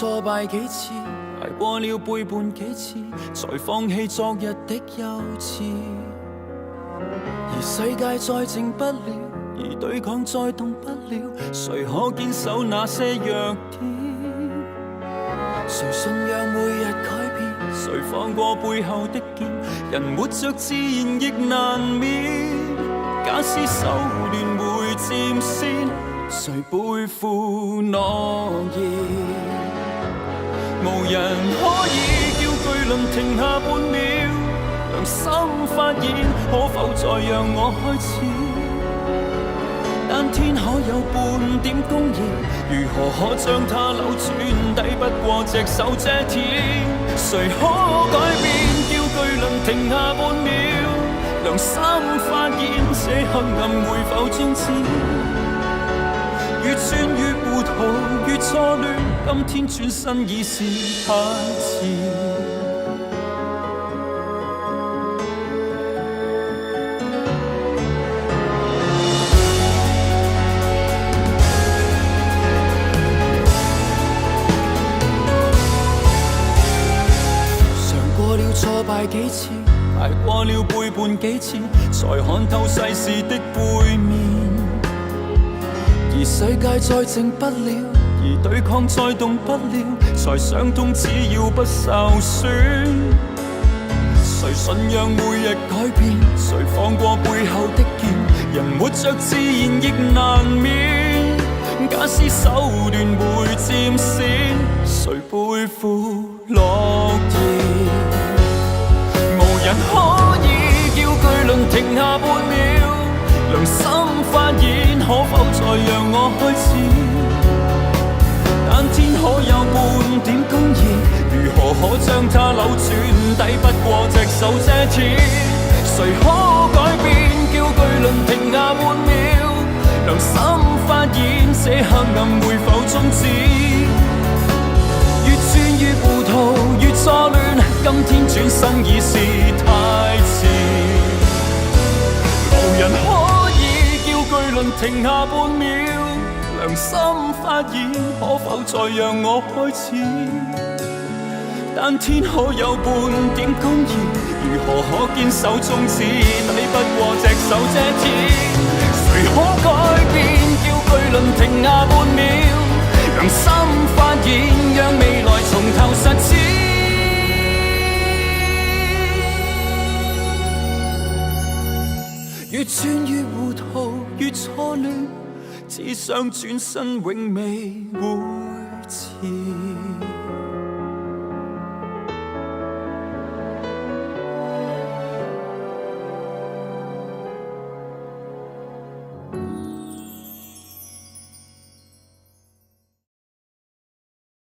挫敗幾次，捱過了背叛幾次，才放棄昨日的幼稚。而世界再靜不了，而對抗再動不了，誰可堅守那些弱點？誰信仰每日改變？誰放過背後的劍？人活着自然亦難免。假使手段會佔先，誰背負諾言？無人可以叫巨輪停下半秒，良心發現，可否再讓我開始？但天可有半點公義，如何可將它扭轉？抵不過隻手遮天，誰可改變？叫巨輪停下半秒，良心發現，這黑暗會否終止？越轉越糊塗，越錯亂，今天轉身已是太遲。挫敗幾次，捱過了背叛幾次，才看透世事的背面。而世界再靜不了，而對抗再動不了，才想通只要不受損。誰信仰每日改變？誰放過背後的劍？人活着自然亦難免。假使手段會佔先，誰背負諾言？人可以叫巨輪停下半秒，良心發現，可否再讓我開始？但天可有半點公義，如何可將它扭轉？抵不過隻手遮天，誰可改變？叫巨輪停下半秒，良心發現，這黑暗會否終止？越轉越糊塗，越錯亂，今天轉身已是太遲。無人可以叫巨輪停下半秒，良心發現，可否再讓我開始？但天可有半點公義，如何可堅守宗旨？抵不過隻手遮天，誰可改變？叫巨輪停下半秒，良心發現，讓未來從頭實踐。越轉越糊塗，越錯亂，只想轉身永未會遲。